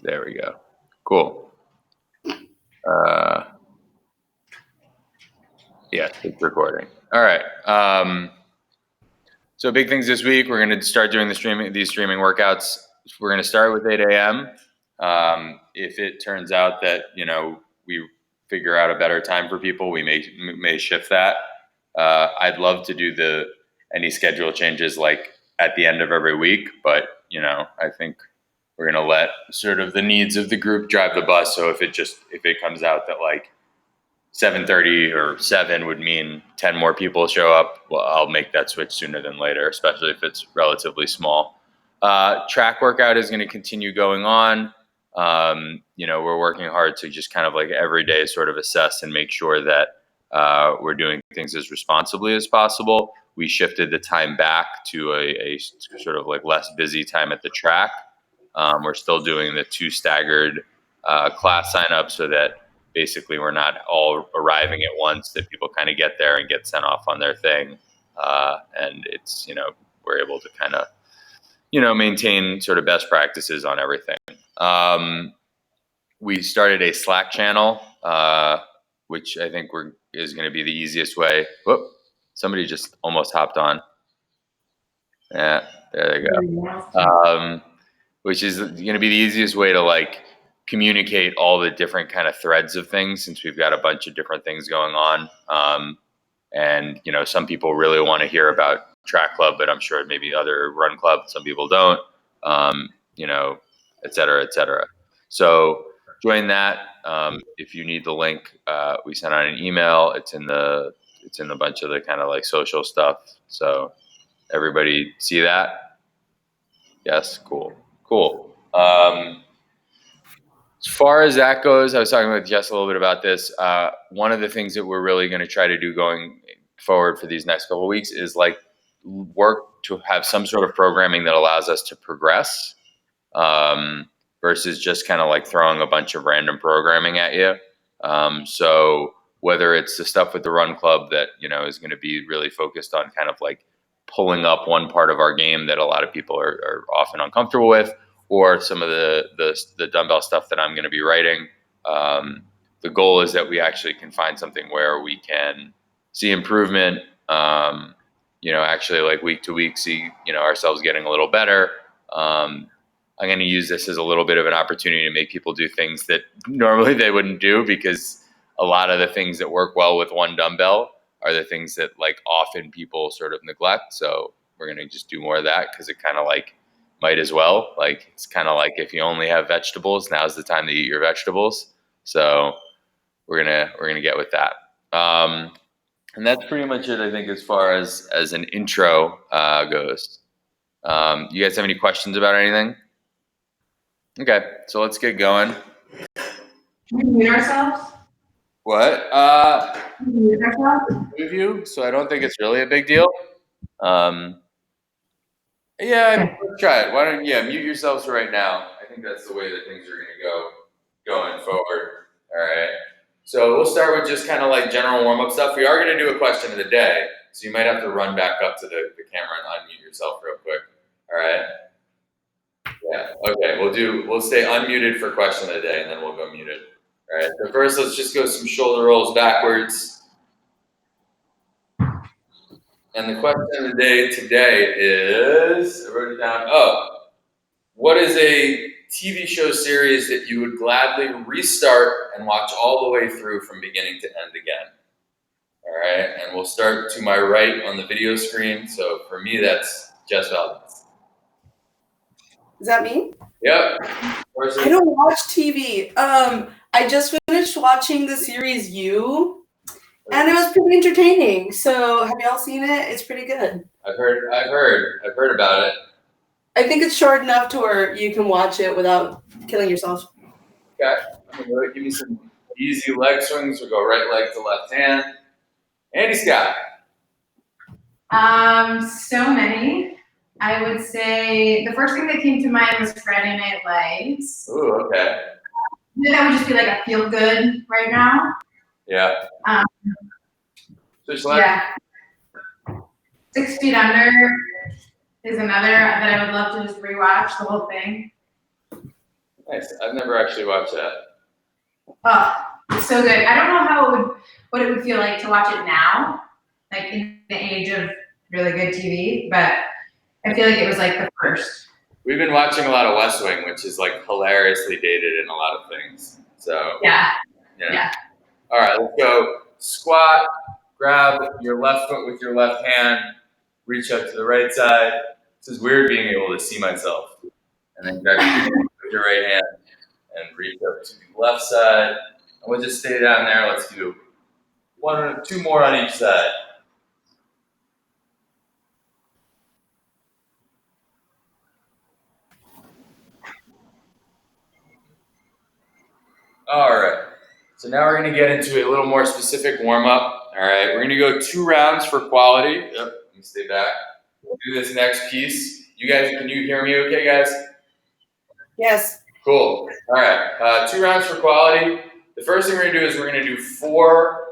There we go. Cool. Yeah, it's recording. All right. So big things this week. We're going to start doing these streaming workouts. We're going to start with 8 a.m. If it turns out that, we figure out a better time for people, we may shift that. I'd love to do any schedule changes like at the end of every week, but I think we're going to let sort of the needs of the group drive the bus. So if it comes out that like 7:30 or 7 would mean 10 more people show up, well, I'll make that switch sooner than later, especially if it's relatively small. Track workout is going to continue going on. We're working hard to just kind of like every day sort of assess and make sure that we're doing things as responsibly as possible. We shifted the time back to a sort of like less busy time at the track. We're still doing the 2 staggered class signups so that basically we're not all arriving at once, that people kind of get there and get sent off on their thing. And it's, we're able to kind of, maintain sort of best practices on everything. We started a Slack channel, which I think is going to be the easiest way. Whoop, somebody just almost hopped on. Yeah, there they go. Which is going to be the easiest way to like communicate all the different kind of threads of things, since we've got a bunch of different things going on. And, some people really want to hear about track club, but I'm sure maybe other run club, some people don't, et cetera, et cetera. So join that. If you need the link, we sent out an email. It's in a bunch of the kind of like social stuff. So everybody see that? Yes. Cool. As far as that goes, I was talking with Jess a little bit about this. One of the things that we're really going to try to do going forward for these next couple of weeks is like work to have some sort of programming that allows us to progress, versus just kind of like throwing a bunch of random programming at you. So whether it's the stuff with the run club that, is going to be really focused on kind of like pulling up one part of our game that a lot of people are often uncomfortable with, or some of the dumbbell stuff that I'm going to be writing. The goal is that we actually can find something where we can see improvement, actually like week to week, see, ourselves getting a little better. I'm going to use this as a little bit of an opportunity to make people do things that normally they wouldn't do, because a lot of the things that work well with one dumbbell are the things that like often people sort of neglect. So we're going to just do more of that, because it kind of like might as well. Like, it's kind of like if you only have vegetables, now's the time to eat your vegetables. So we're gonna get with that. And that's pretty much it, I think, as far as an intro goes. You guys have any questions about anything? Okay, so let's get going. Can we mute ourselves? What? Can we mute ourselves? Review, so I don't think it's really a big deal. Yeah, let's try it. Why don't mute yourselves right now? I think that's the way that things are going to go going forward. All right. So we'll start with just kind of like general warm-up stuff. We are going to do a question of the day, so you might have to run back up to the camera and unmute yourself real quick. All right. Yeah. Okay. We'll stay unmuted for question of the day, and then we'll go muted. All right. So first, let's just go some shoulder rolls backwards. And the question of the day today is, I wrote it down. What is a TV show series that you would gladly restart and watch all the way through from beginning to end again? All right, and we'll start to my right on the video screen. So for me, that's Jess Valdez. Is that me? Yep. I don't watch TV. I just finished watching the series You, and it was pretty entertaining. So have y'all seen it? It's pretty good. I've heard about it. I think it's short enough to where you can watch it without killing yourself. Okay. I'm going to give you some easy leg swings. We'll go right leg to left hand. Andy Scott. So many. I would say the first thing that came to mind was Friday Night Lights. Ooh, okay. That would just be like a feel good right now. Yeah. Yeah. 6 Feet Under. is another that I would love to just rewatch the whole thing. Nice. I've never actually watched that. Oh, it's so good. I don't know what it would feel like to watch it now, like in the age of really good TV, but I feel like it was like the first. We've been watching a lot of West Wing, which is like hilariously dated in a lot of things. So Yeah. All right, let's go. Squat. Grab your left foot with your left hand. Reach up to the right side. This is weird being able to see myself. And then grab your feet with your right hand and reach up to the left side. And we'll just stay down there. Let's do two more on each side. All right. So now we're going to get into a little more specific warm up. All right. We're going to go 2 rounds for quality. Yep. Let me stay back. We'll do this next piece. You guys, can you hear me okay, guys? Yes. Cool. All right. 2 rounds for quality. The first thing we're going to do is we're going to do 4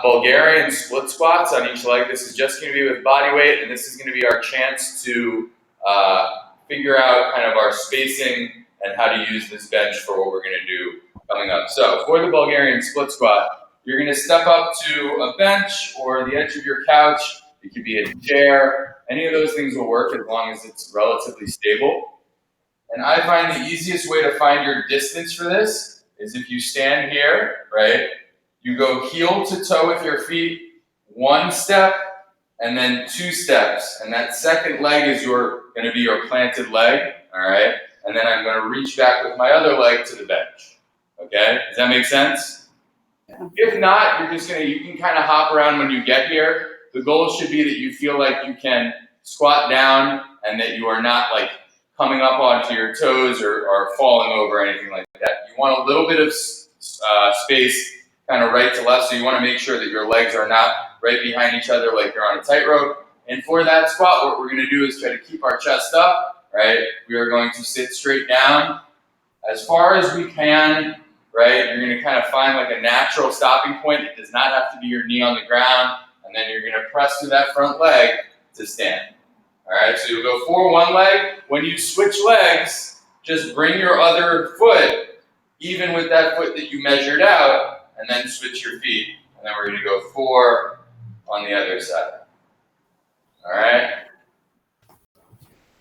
Bulgarian split squats on each leg. This is just going to be with body weight, and this is going to be our chance to figure out kind of our spacing and how to use this bench for what we're going to do coming up. So for the Bulgarian split squat, you're going to step up to a bench or the edge of your couch. It could be a chair. Any of those things will work as long as it's relatively stable. And I find the easiest way to find your distance for this is if you stand here, right? You go heel to toe with your feet, 1 step, and then 2 steps. And that second leg is going to be your planted leg, all right? And then I'm going to reach back with my other leg to the bench. Okay? Does that make sense? Yeah. If not, you can kind of hop around when you get here. The goal should be that you feel like you can squat down and that you are not like coming up onto your toes or falling over or anything like that. You want a little bit of space kind of right to left, so you want to make sure that your legs are not right behind each other like you're on a tightrope. And for that squat, what we're going to do is try to keep our chest up, right? We are going to sit straight down as far as we can, right? You're going to kind of find like a natural stopping point. It does not have to be your knee on the ground, and then you're going to press through that front leg to stand. All right, so you'll go for 1 leg. When you switch legs, just bring your other foot even with that foot that you measured out, and then switch your feet. And then we're going to go 4 on the other side. All right?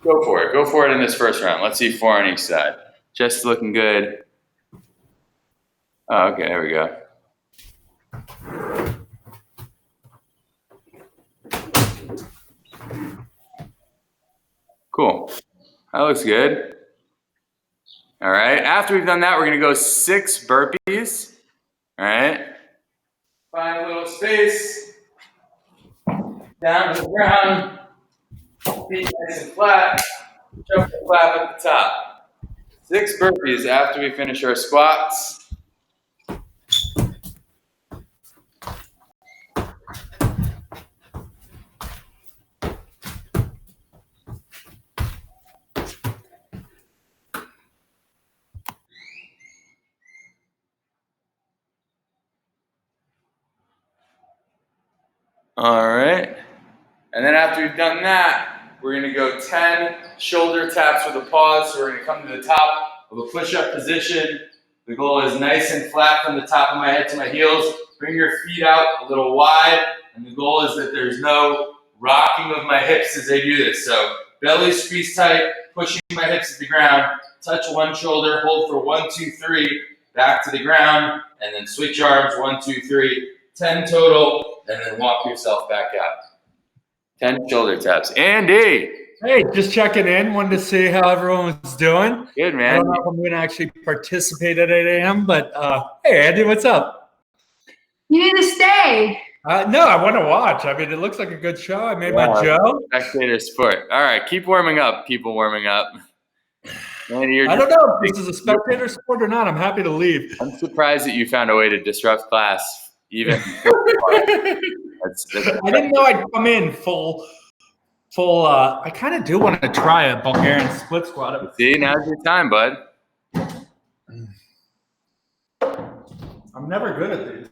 Go for it. Go for it in this first round. Let's see 4 on each side. Just looking good. Oh, okay, there we go. Cool. That looks good. All right. After we've done that, we're going to go 6 burpees. All right. Find a little space. Down to the ground. Feet nice and flat. Jump and clap at the top. 6 burpees after we finish our squats. All right. And then after we've done that, we're going to go 10 shoulder taps with a pause. So we're going to come to the top of a push-up position. The goal is nice and flat from the top of my head to my heels. Bring your feet out a little wide. And the goal is that there's no rocking of my hips as I do this. So belly squeeze tight, pushing my hips to the ground. Touch one shoulder, hold for 1, 2, 3, back to the ground. And then switch arms, 1, 2, 3. 10 total, and then walk yourself back out. 10 shoulder taps. Andy! Hey, just checking in. Wanted to see how everyone was doing. Good, man. I don't know if I'm going to actually participate at 8 a.m., but hey, Andy, what's up? You need to stay. No, I want to watch. I mean, it looks like a good show. I made my Joe. Spectator sport. All right, keep warming up, people warming up. Andy, I don't know if this is a spectator sport or not. I'm happy to leave. I'm surprised that you found a way to disrupt class. Even that's I didn't know I'd come in full. I kind of do want to try a Bulgarian split squat. See, now's your time, bud. I'm never good at these.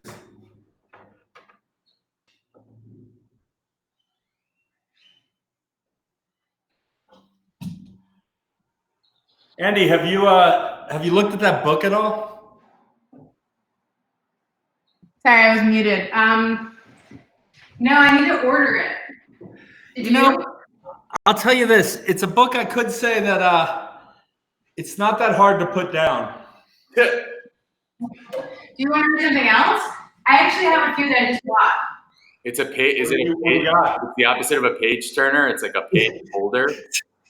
Andy, have you looked at that book at all? Sorry, I was muted. No, I need to order it. Did you know? I'll tell you this. It's a book I could say that it's not that hard to put down. Do you want to do something else? I actually have a few that I just bought. It's a page. Is it a What do you page? got? It's the opposite of a page turner. It's like a page holder.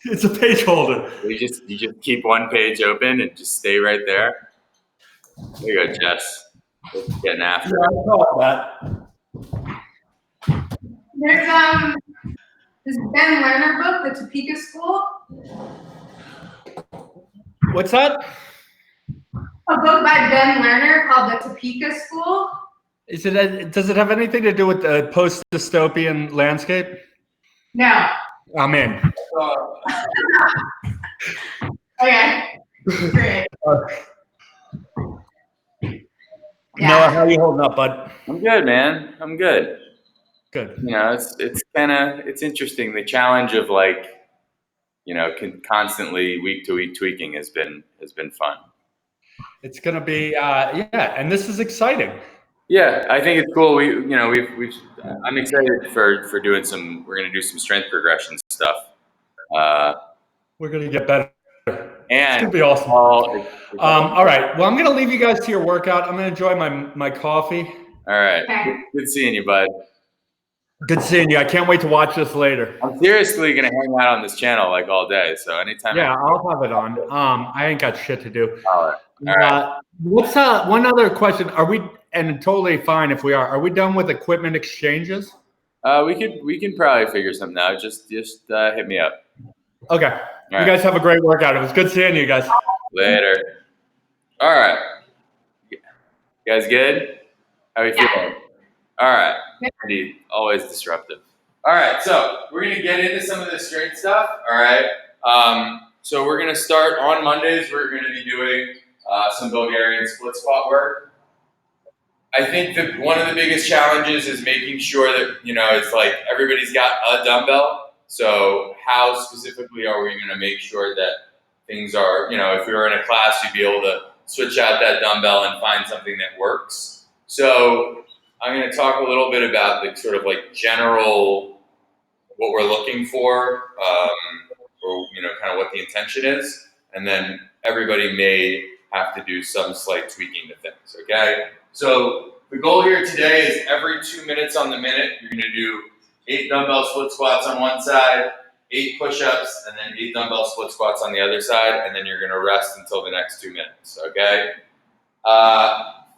It's a page holder. You just keep one page open and just stay right there. There you go, Jess. Getting after Yeah, I it. saw that. There's this Ben Lerner book, The Topeka School. What's that? A book by Ben Lerner called The Topeka School. Does it have anything to do with the post-dystopian landscape? No. I'm in. Okay. Great. Noah, how are you holding up, bud? I'm good, man. I'm good. Good. You know, it's interesting. The challenge of constantly week to week tweaking has been fun. It's gonna be and this is exciting. Yeah, I think it's cool. I'm excited for doing some. We're gonna do some strength progression stuff. We're gonna get better. And it's gonna be awesome. All right. Well, I'm gonna leave you guys to your workout. I'm gonna enjoy my coffee. All right. Okay. Good seeing you, bud. Good seeing you. I can't wait to watch this later. I'm seriously gonna hang out on this channel like all day. So anytime. Yeah, I'll have it on. I ain't got shit to do. All right. What's one other question? Are we, and totally fine if we are we done with equipment exchanges? We can probably figure something out. Just hit me up. Okay. All you right. guys have a great workout. It was good seeing you guys. Later. All right. You guys good? How are you feeling? All right. Indeed. Always disruptive. All right. So we're going to get into some of the strength stuff. All right. So we're going to start on Mondays. We're going to be doing some Bulgarian split squat work. I think that one of the biggest challenges is making sure that, it's like everybody's got a dumbbell. So how specifically are we going to make sure that things are, if we were in a class, you'd be able to switch out that dumbbell and find something that works. So I'm going to talk a little bit about the sort of like general, what we're looking for, or, kind of what the intention is. And then everybody may have to do some slight tweaking to things, okay? So the goal here today is every 2 minutes on the minute, you're going to do 8 dumbbell split squats on one side, 8 push-ups, and then 8 dumbbell split squats on the other side, and then you're going to rest until the next 2 minutes, okay?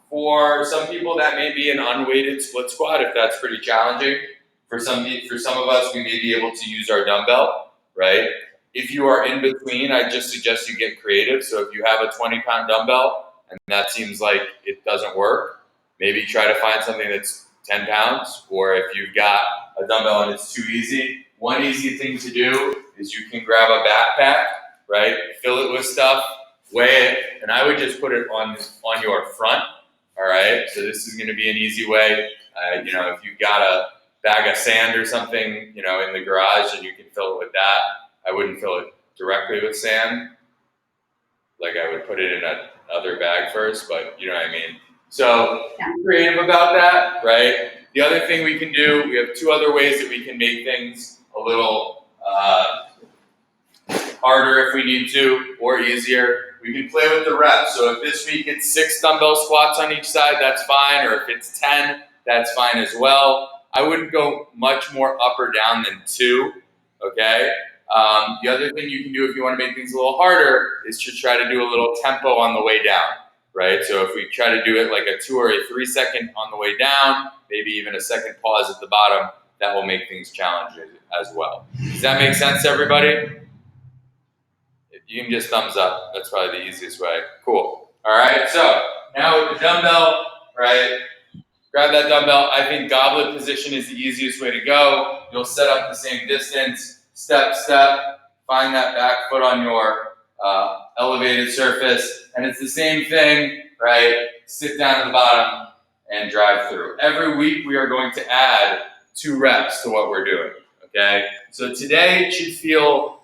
For some people, that may be an unweighted split squat if that's pretty challenging. For some of us, we may be able to use our dumbbell, right? If you are in between, I just suggest you get creative. So if you have a 20-pound dumbbell and that seems like it doesn't work, maybe try to find something that's 10 pounds. Or if you've got a dumbbell and it's too easy, one easy thing to do is you can grab a backpack, right? Fill it with stuff, weigh it, and I would just put it on your front, all right? So this is gonna be an easy way. If you've got a bag of sand or something, in the garage and you can fill it with that, I wouldn't fill it directly with sand. Like I would put it in another bag first, but you know what I mean? So be creative about that, right? The other thing we can do, we have 2 other ways that we can make things a little harder if we need to, or easier. We can play with the reps. So if this week it's 6 dumbbell squats on each side, that's fine. Or if it's 10, that's fine as well. I wouldn't go much more up or down than 2, okay? The other thing you can do if you want to make things a little harder is to try to do a little tempo on the way down, right? So if we try to do it like a 2 or a 3 second on the way down, maybe even a second pause at the bottom, that will make things challenging as well. Does that make sense to everybody? You can just thumbs up. That's probably the easiest way. Cool. All right, so now with the dumbbell, right? Grab that dumbbell. I think goblet position is the easiest way to go. You'll set up the same distance, step, find that back foot on your elevated surface, and it's the same thing, right? Sit down at the bottom and drive through. Every week we are going to add 2 reps to what we're doing, okay? So today it should feel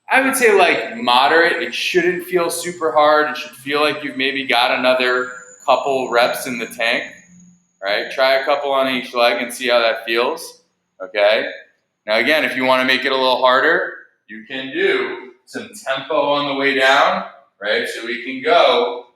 I would say like moderate. It shouldn't feel super hard. It should feel like you've maybe got another couple reps in the tank, right? Try a couple on each leg and see how that feels, okay? Now again, if you want to make it a little harder, you can do some tempo on the way down, right? So we can go,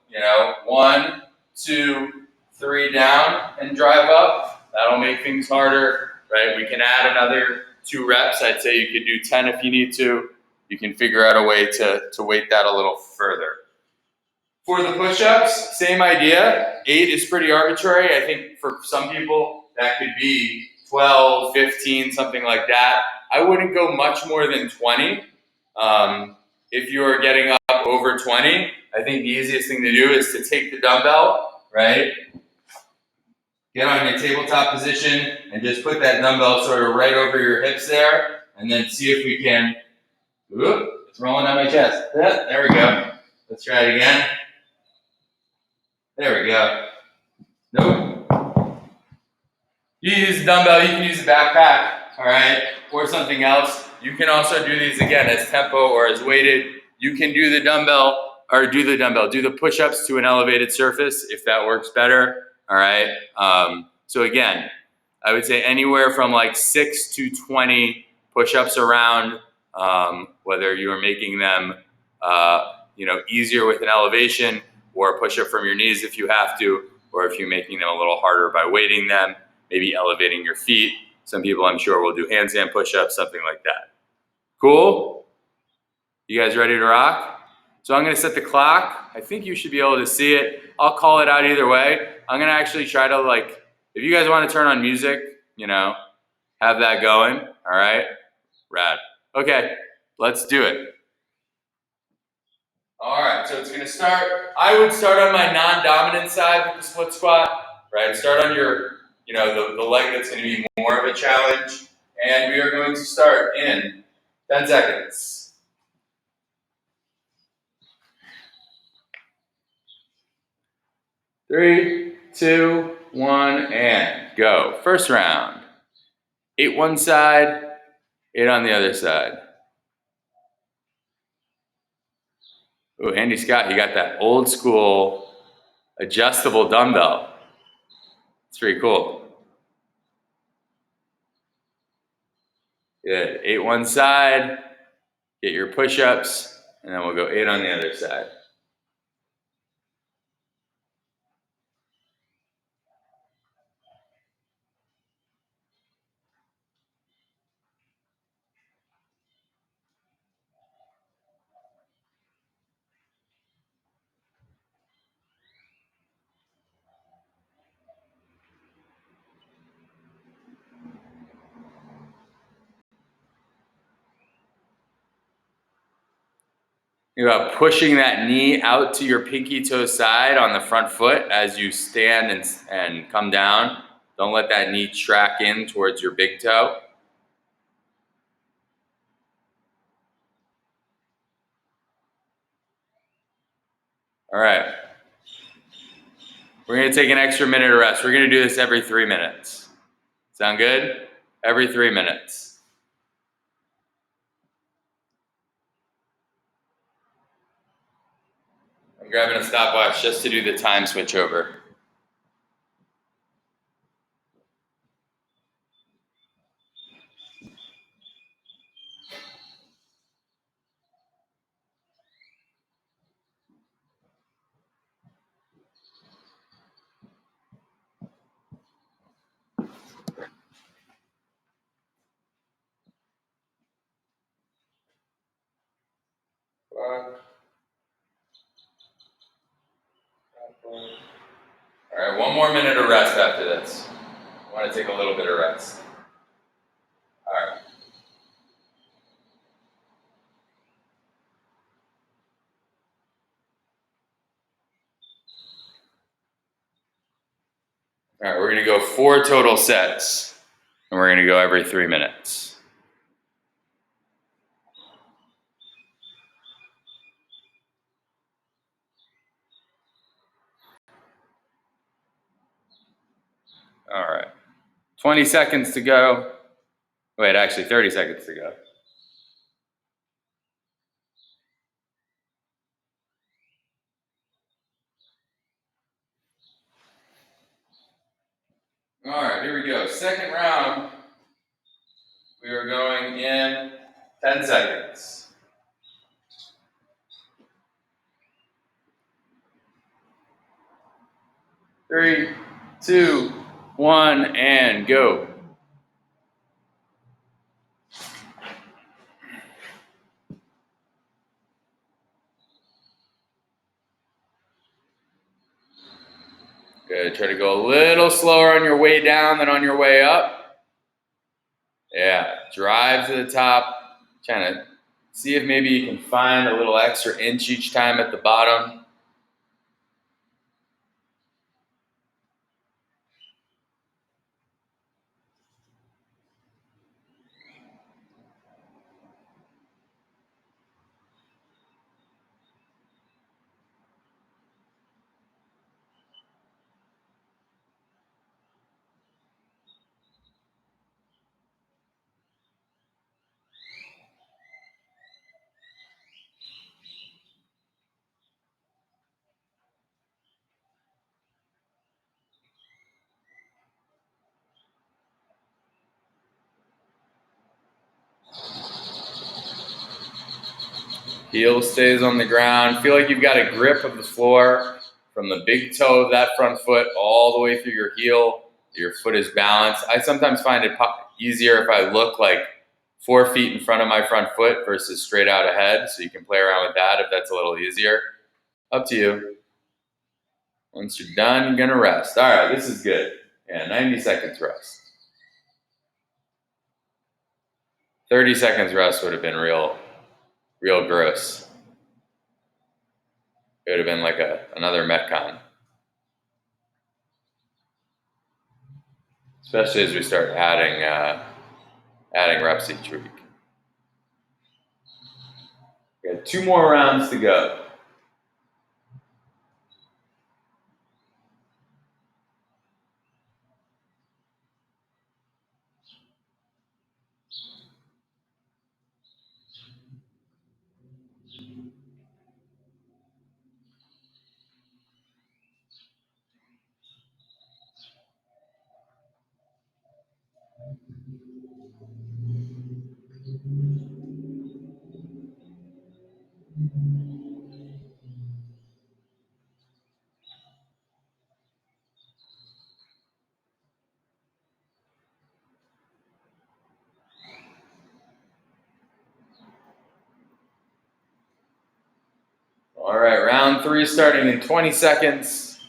1, 2, 3 down and drive up. That'll make things harder, right? We can add another 2 reps. I'd say you could do 10 if you need to. You can figure out a way to weight that a little further. For the push-ups, same idea. 8 is pretty arbitrary. I think for some people that could be 12, 15, something like that. I wouldn't go much more than 20. If you are getting up over 20, I think the easiest thing to do is to take the dumbbell, right? Get on your tabletop position and just put that dumbbell sort of right over your hips there, and then see if we can. Ooh, it's rolling down my chest. Yeah, there we go. Let's try it again. There we go. Nope. You use a dumbbell, you can use a backpack, all right, or something else. You can also do these again as tempo or as weighted. You can do the dumbbell, do the push-ups to an elevated surface if that works better, all right? So again, I would say anywhere from like 6 to 20 push-ups around, whether you are making them, easier with an elevation, or a push-up from your knees if you have to, or if you're making them a little harder by weighting them, maybe elevating your feet. Some people I'm sure will do handstand push-ups, something like that. Cool? You guys ready to rock? So I'm gonna set the clock. I think you should be able to see it. I'll call it out either way. I'm gonna actually try to if you guys wanna turn on music, have that going, all right? Rad. Okay, let's do it. All right, so it's gonna start, I would start on my non-dominant side with the split squat, right? Start on your, the leg that's gonna be more of a challenge. And we are going to start in 10 seconds. 3, 2, 1, and go. First round. 8 one side, 8 on the other side. Ooh, Andy Scott, you got that old school adjustable dumbbell. It's pretty cool. Good. 8 one side, get your push-ups, and then we'll go 8 on the other side. You're about pushing that knee out to your pinky toe side on the front foot as you stand and come down. Don't let that knee track in towards your big toe. All right. We're gonna take an extra minute of rest. We're gonna do this every 3 minutes. Sound good? Every 3 minutes. I'm grabbing a stopwatch just to do the time switch over. All right, 1 more minute of rest after this. I want to take a little bit of rest. All right. All right, we're gonna go 4 total sets, and we're gonna go every 3 minutes. All right, 20 seconds to go. Wait, actually 30 seconds to go. All right, here we go. Second round. We are going in 10 seconds. 3, 2, 1, and go. Good. Try to go a little slower on your way down than on your way up. Yeah. Drive to the top. Trying to see if maybe you can find a little extra inch each time at the bottom. Heel stays on the ground. Feel like you've got a grip of the floor from the big toe of that front foot all the way through your heel. Your foot is balanced. I sometimes find it easier if I look like 4 feet in front of my front foot versus straight out ahead. So you can play around with that if that's a little easier. Up to you. Once you're done, you're going to rest. All right, this is good. Yeah, 90 seconds rest. 30 seconds rest would have been real gross. It would have been like another Metcon. Especially as we start adding reps each week. We got 2 more rounds to go. All right, round 3 starting in 20 seconds.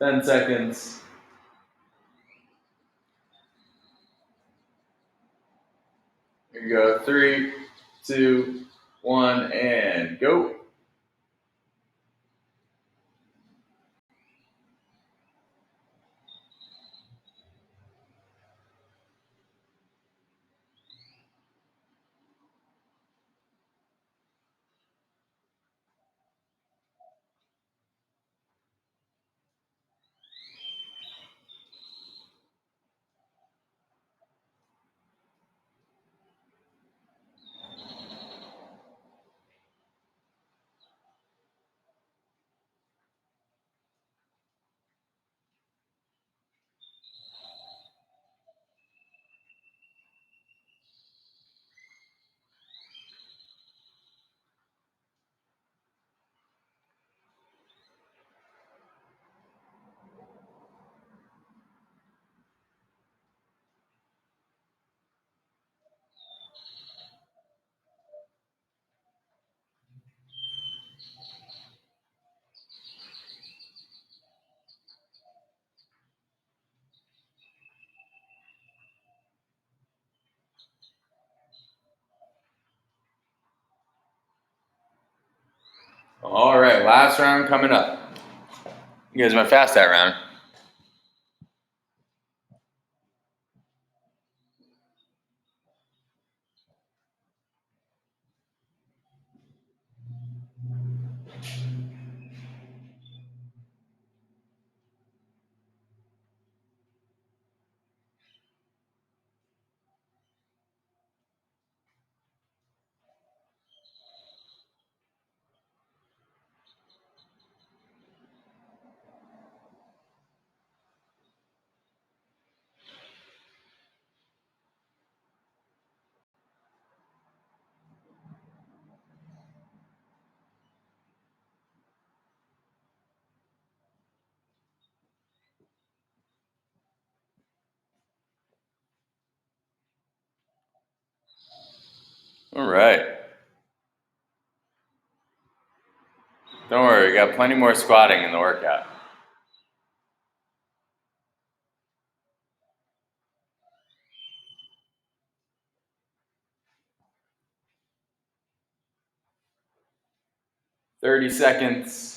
Ten seconds. Here you go. 3, 2, 1, and go. All right, last round coming up. You guys went fast that round. All right. Don't worry, we got plenty more squatting in the workout. "30 seconds.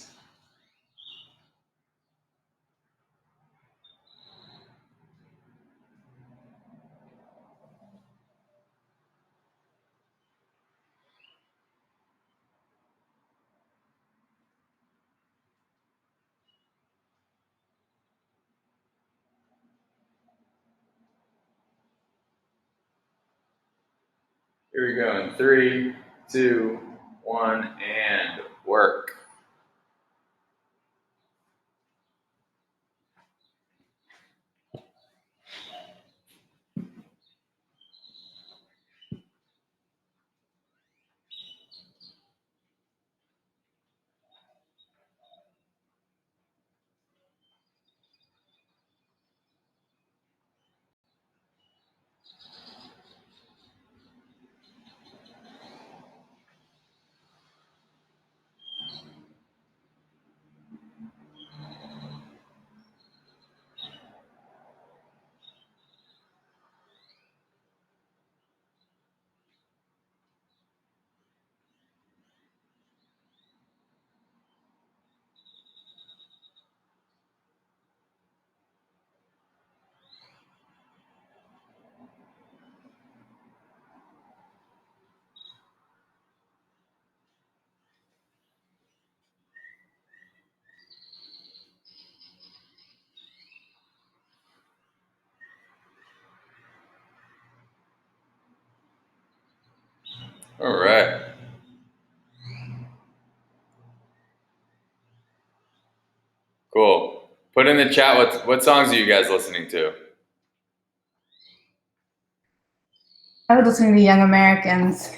Here we go in 3, 2, 1, and work. All right. Cool. Put in the chat what songs are you guys listening to? I was listening to Young Americans.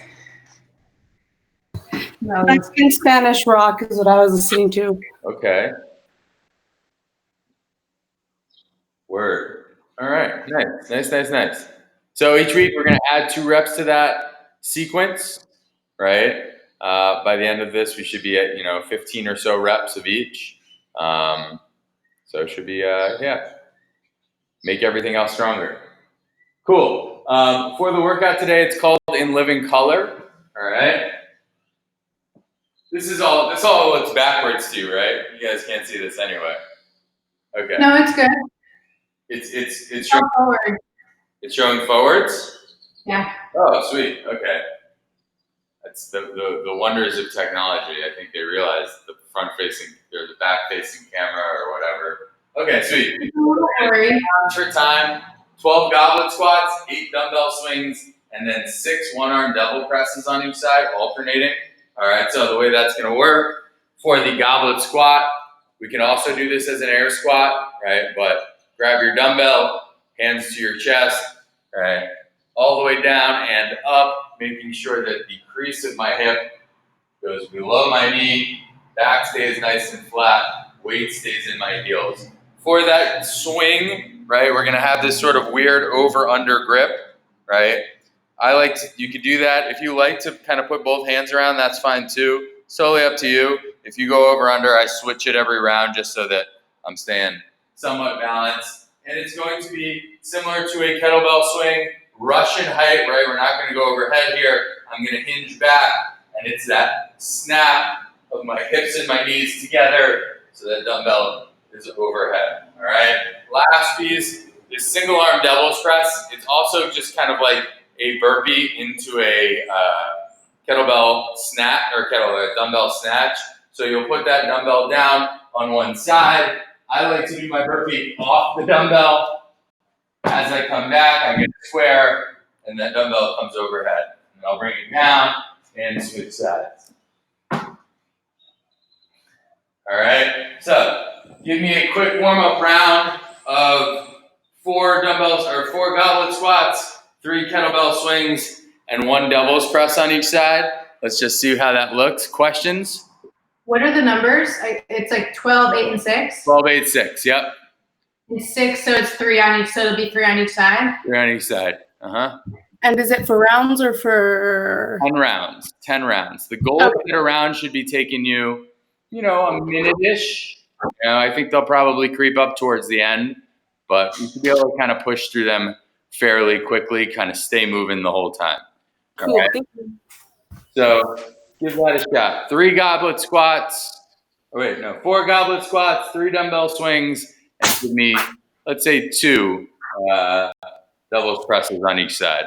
Mexican Spanish rock is what I was listening to. Okay. Word. All right. Nice. So each week we're going to add 2 reps to that sequence, right? By the end of this, we should be at 15 or so reps of each. So it should be make everything else stronger. Cool. For the workout today, it's called In Living Color. All right. This all looks backwards to you, right? You guys can't see this anyway. Okay. No, it's good. It's Go showing, forward. it's showing forwards. Yeah. Oh, sweet. Okay. That's the wonders of technology. I think they realize the front facing or the back facing camera or whatever. Okay, sweet. Don't worry. For time, 12 goblet squats, 8 dumbbell swings, and then 6 one-arm double presses on each side, alternating. All right, so the way that's going to work for the goblet squat, we can also do this as an air squat, right? But grab your dumbbell, hands to your chest, right? All the way down and up, making sure that the crease of my hip goes below my knee, back stays nice and flat, weight stays in my heels. For that swing, right, we're gonna have this sort of weird over-under grip, right? You could do that. If you like to kind of put both hands around, that's fine too. It's totally up to you. If you go over under, I switch it every round just so that I'm staying somewhat balanced. And it's going to be similar to a kettlebell swing, Russian height, right? We're not gonna go overhead here. I'm gonna hinge back, and it's that snap of my hips and my knees together so that dumbbell is overhead, all right? Last piece is single arm devil's press. It's also just kind of like a burpee into a kettlebell snatch or dumbbell snatch. So you'll put that dumbbell down on one side. I like to do my burpee off the dumbbell. As I come back, I get a square, and that dumbbell comes overhead. And I'll bring it down and switch sides. All right, so give me a quick warm-up round of 4 dumbbells or 4 goblet squats, 3 kettlebell swings, and 1 doubles press on each side. Let's just see how that looks. Questions? What are the numbers? It's like 12, 8, and 6? 12, 8, 6, yep. And 6, so it's 3 on each, so it'll be 3 on each side? 3 on each side, uh-huh. And is it for rounds or for 10 rounds. 10 rounds. The goal is that a round should be taking you, a minute-ish. I think they'll probably creep up towards the end, but you should be able to kind of push through them fairly quickly, kind of stay moving the whole time. cool? All right? Thank you. So give that a shot. 3 goblet squats. Oh, wait, no. 4 goblet squats, 3 dumbbell swings, and give me, let's say, 2 doubles presses on each side.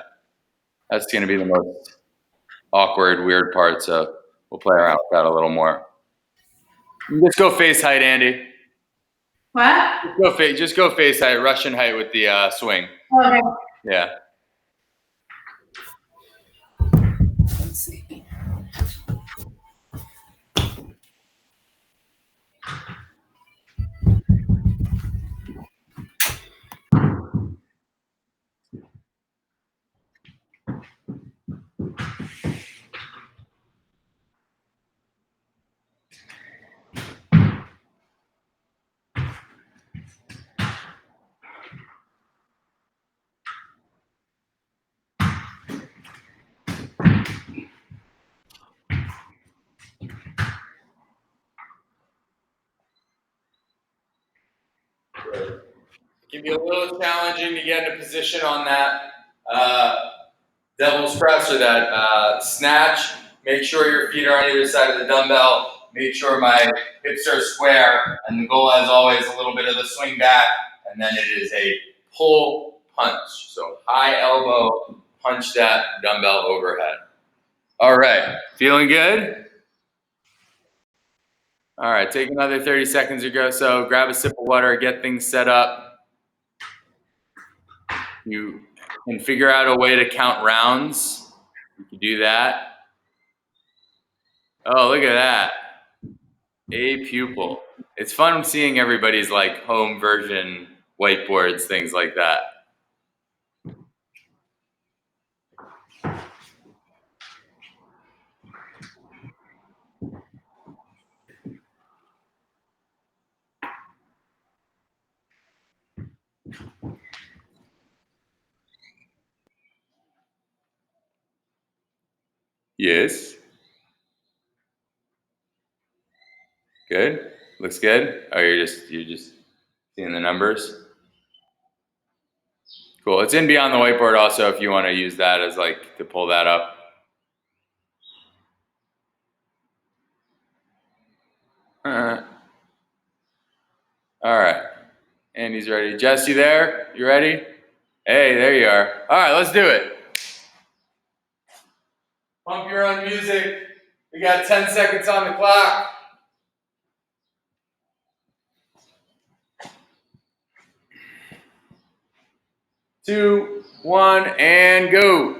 That's going to be the most awkward, weird part, so we'll play around with that a little more. Let's go face height, Andy. What? Just go face height, Russian height with the swing. Okay. Yeah. Let's see. It can be a little challenging to get in a position on that devil's press or that snatch. Make sure your feet are on either side of the dumbbell. Make sure my hips are square. And the goal, as always, a little bit of the swing back. And then it is a pull punch. So high elbow, punch that dumbbell overhead. All right. Feeling good? All right. Take another 30 seconds or so. Grab a sip of water. Get things set up. You can figure out a way to count rounds. You can do that. Oh, look at that. A pupil. It's fun seeing everybody's like home version whiteboards, things like that. Yes. Good. Looks good. Oh, you're just seeing the numbers. Cool. It's in beyond the whiteboard also if you want to use that as like to pull that up. All right. Andy's ready. Jess, you there? You ready? Hey, there you are. All right, let's do it. Pump your own music. We got 10 seconds on the clock. 2, 1, and go.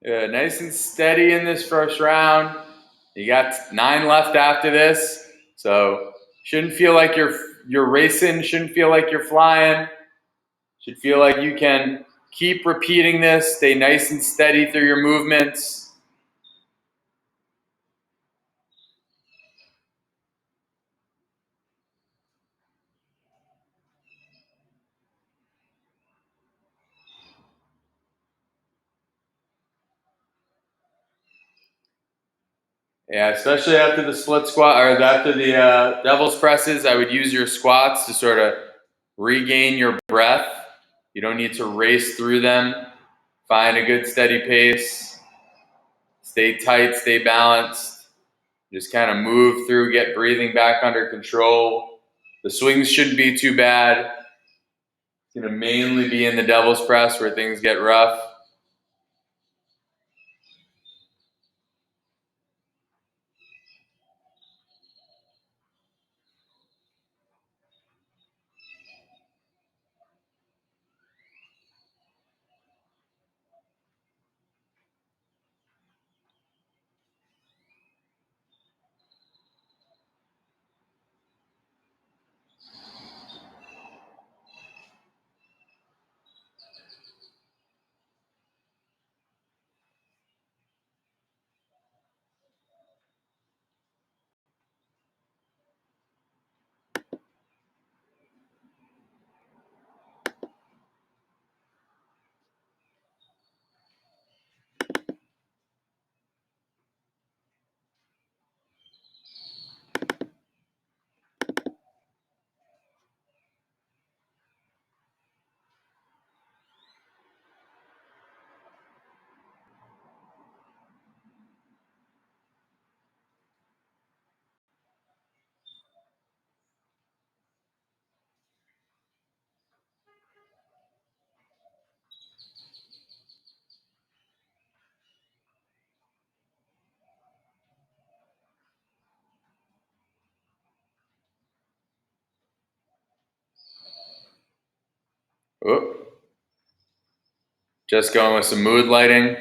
Nice and steady in this first round. You got 9 left after this, so shouldn't feel like you're racing. Shouldn't feel like you're flying. Should feel like you can keep repeating this. Stay nice and steady through your movements. Yeah, especially after the split squat or after the devil's presses, I would use your squats to sort of regain your breath. You don't need to race through them. Find a good steady pace. Stay tight, stay balanced. Just kind of move through, get breathing back under control. The swings shouldn't be too bad. It's going to mainly be in the devil's press where things get rough. Oop. Just going with some mood lighting.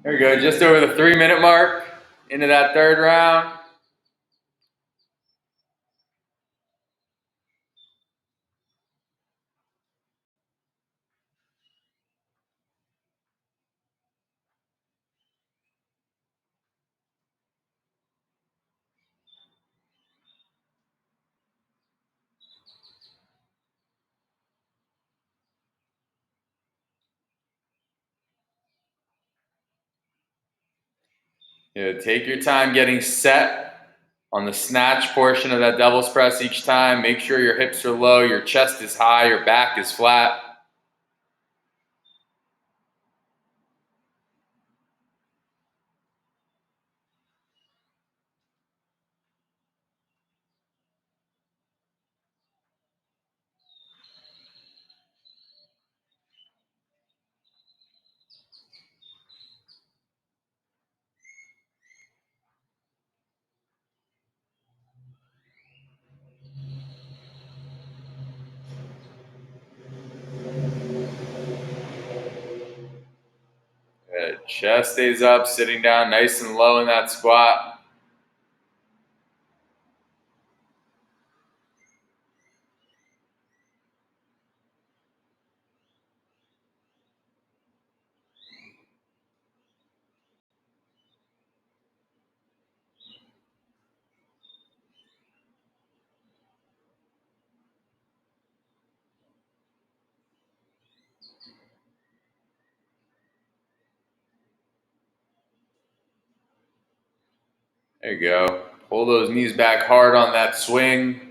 There we go, just over the 3-minute mark into that third round. Take your time getting set on the snatch portion of that devil's press each time. Make sure your hips are low, your chest is high, your back is flat. Good. Chest stays up, sitting down nice and low in that squat. There you go. Pull those knees back hard on that swing.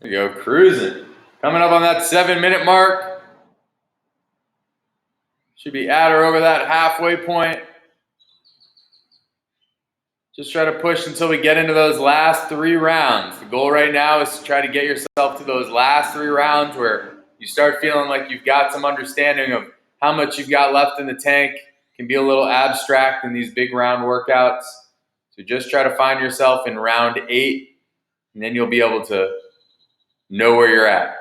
There you go, cruising. Coming up on that 7-minute mark. Should be at or over that halfway point. Just try to push until we get into those last 3 rounds. The goal right now is to try to get yourself to those last 3 rounds where you start feeling like you've got some understanding of how much you've got left in the tank. It can be a little abstract in these big round workouts. So just try to find yourself in round 8, and then you'll be able to know where you're at.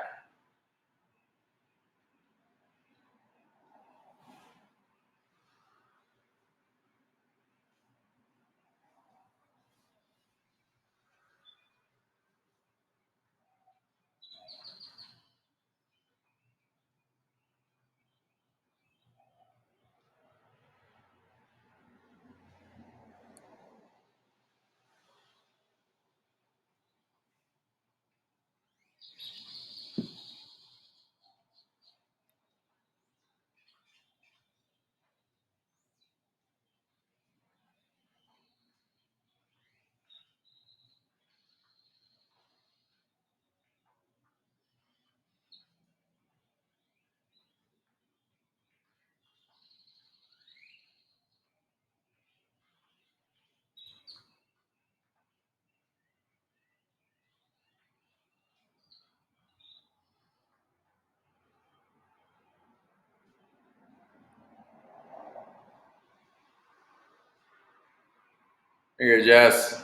Here you go, Jess.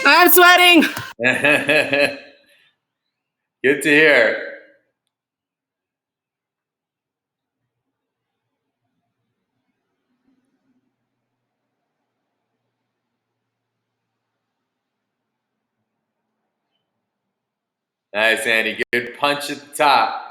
I'm sweating. Good to hear. Nice, Andy. Good punch at the top.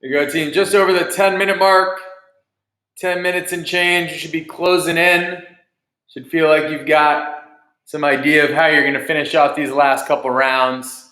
Here you go, team. Just over the 10-minute mark. 10 minutes and change. You should be closing in. Should feel like you've got some idea of how you're going to finish off these last couple rounds.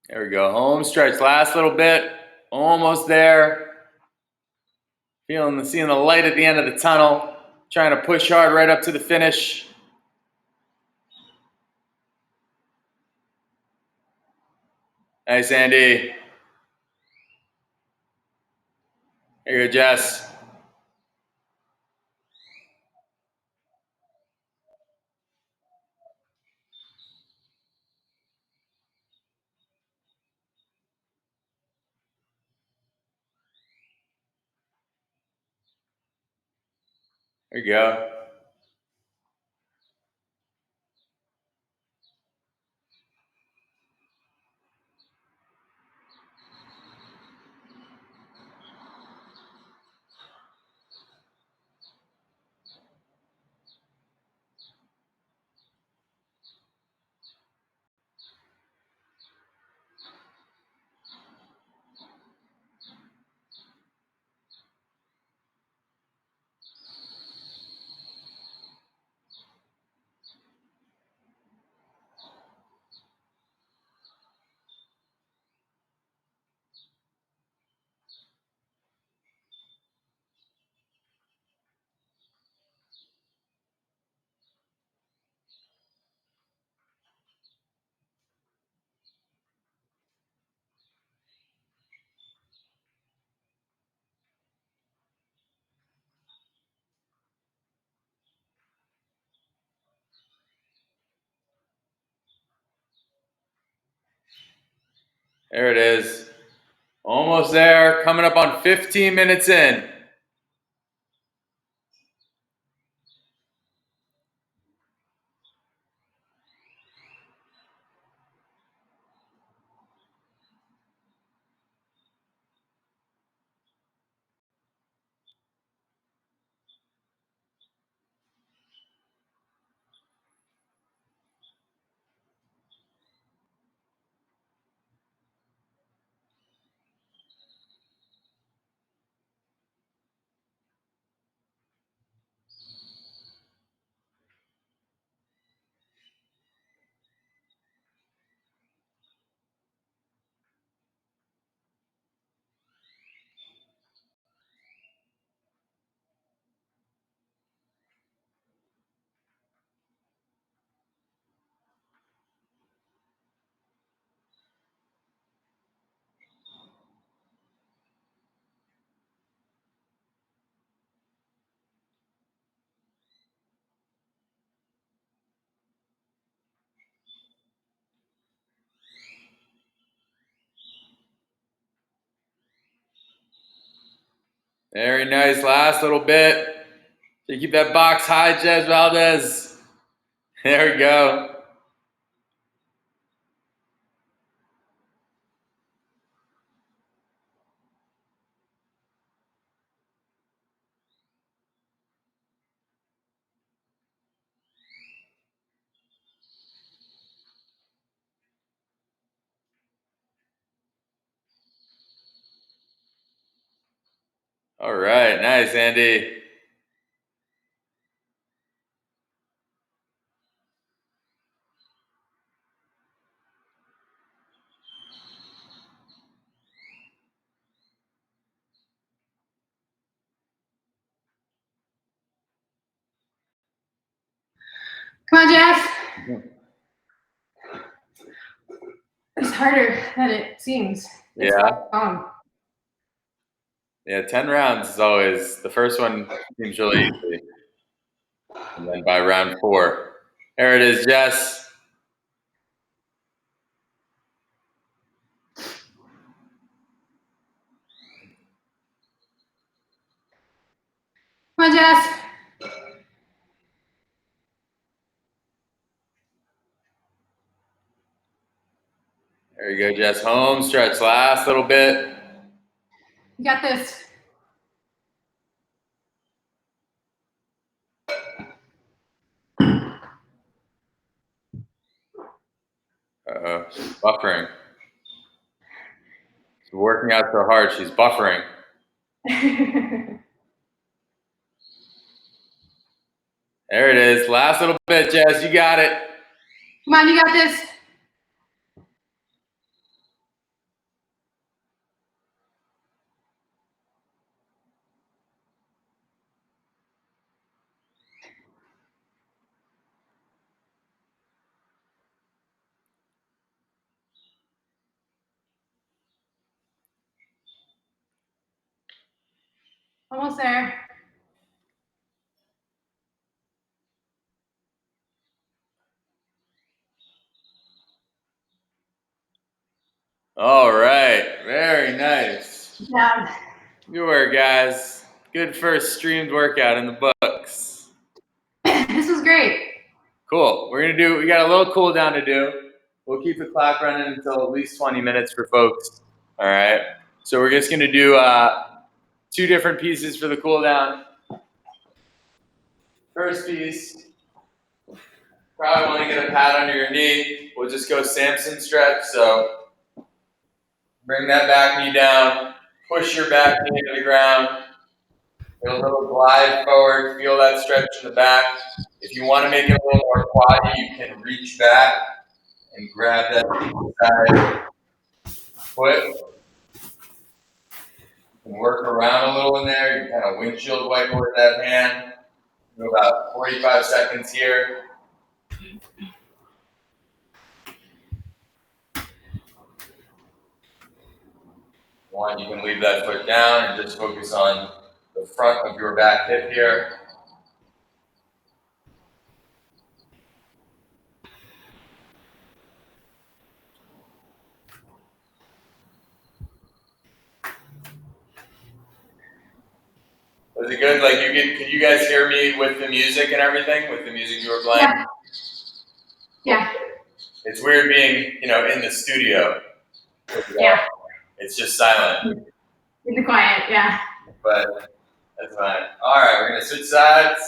There we go. Home stretch. Last little bit. Almost there. Seeing the light at the end of the tunnel. Trying to push hard right up to the finish. Nice, Andy. Here you go, Jess. There you go. There it is. Almost there. Coming up on 15 minutes in. Very nice. Last little bit. You keep that box high, Jez Valdez. There we go. All right. Nice, Andy. Come on, Jeff. It's harder than it seems. It's Yeah. Yeah, 10 rounds is always, the first one seems really easy. And then by round 4, there it is, Jess. Come on, Jess. There you go, Jess. Home stretch, last little bit. You got this. Uh-oh, she's buffering. She's working out so hard, she's buffering. There it is. Last little bit, Jess. You got it. Come on, you got this. Almost there. All right. Very nice. Yeah. Good work, guys. Good first streamed workout in the books. This was great. Cool. We got a little cool down to do. We'll keep the clock running until at least 20 minutes for folks. All right. So we're just going to do 2 different pieces for the cool down. First piece, probably want to get a pat under your knee. We'll just go Samson stretch. So bring that back knee down, push your back knee to the ground, get a little glide forward, feel that stretch in the back. If you want to make it a little more quaddy, you can reach back and grab that side foot. You can work around a little in there. You can kind of windshield wiper with that hand. Do about 45 seconds here. One, you can leave that foot down and just focus on the front of your back hip here. Was it good? Like could you guys hear me with the music and everything? With the music you were playing? Yeah. It's weird being, in the studio. Yeah. It's just silent. In the quiet, yeah. But that's fine. All right, we're gonna switch sides.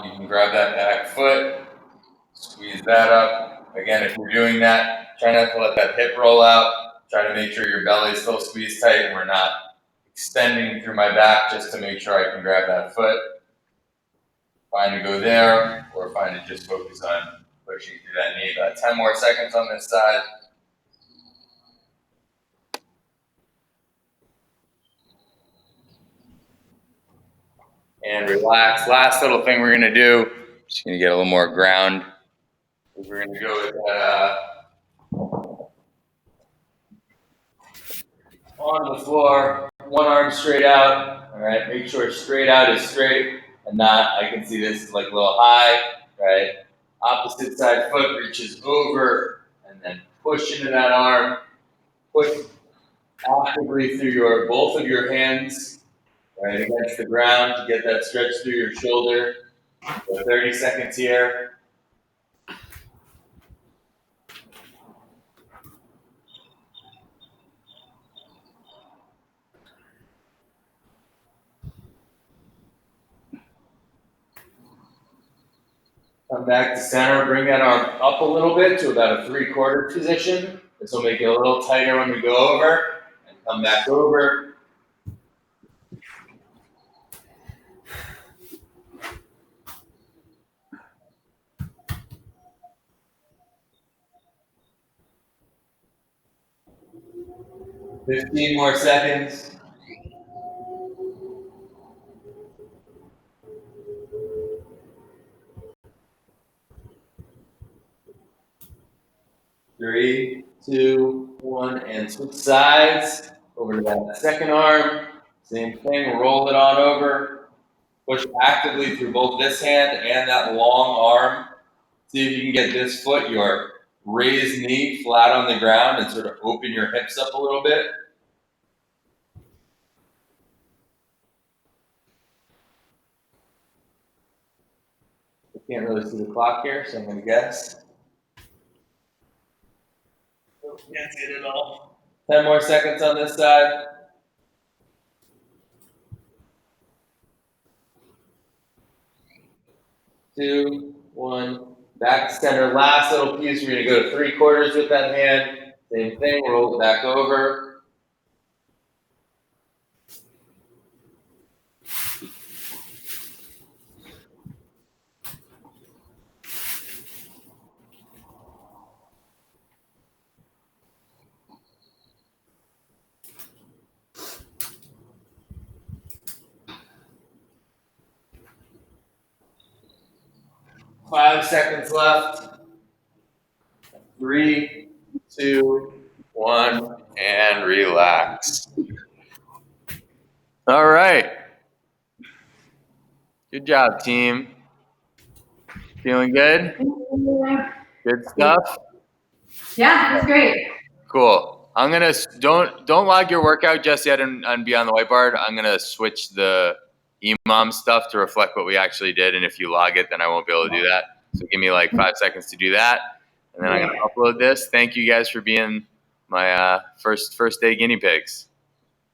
You can grab that back foot, squeeze that up. Again, if you're doing that, try not to let that hip roll out. Try to make sure your belly is still squeezed tight and we're not extending through my back just to make sure I can grab that foot. Fine to go there, or fine to just focus on pushing through that knee. About 10 more seconds on this side. And relax. Last little thing we're gonna do, just gonna get a little more ground. We're gonna go with that on the floor, one arm straight out. All right, make sure straight out is straight and not. I can see this is like a little high. Right, opposite side foot reaches over and then push into that arm. Push actively through both of your hands, right against the ground to get that stretch through your shoulder. So 30 seconds here. Come back to center, bring that arm up a little bit to about a 3/4 position. This will make it a little tighter when we go over, and come back over. Fifteen more seconds. 3, 2, 1, and switch sides. Over to that second arm. Same thing, roll it on over. Push actively through both this hand and that long arm. See if you can get this foot, your raised knee, flat on the ground and sort of open your hips up a little bit. I can't really see the clock here, so I'm going to guess. Can't see it at all. 10 more seconds on this side. 2, 1. Back to center. Last little piece. We're going to go to 3/4 with that hand. Same thing. Roll it back over. Five seconds left. 3, 2, 1, and relax. All right. Good job, team. Feeling good? Good stuff? Yeah, it was great. Cool. I'm gonna don't log your workout just yet and be on the whiteboard. I'm gonna switch the EMOM stuff to reflect what we actually did, and if you log it, then I won't be able to do that. So give me like 5 seconds to do that, and then I'm gonna upload this. Thank you guys for being my first day guinea pigs.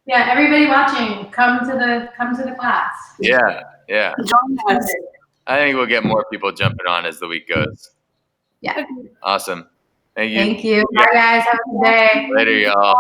Yeah, everybody watching, come to the class. Yeah. Join us. I think we'll get more people jumping on as the week goes. Yeah. Awesome. Thank you. Thank you. Bye guys. Have a good day. Later, y'all.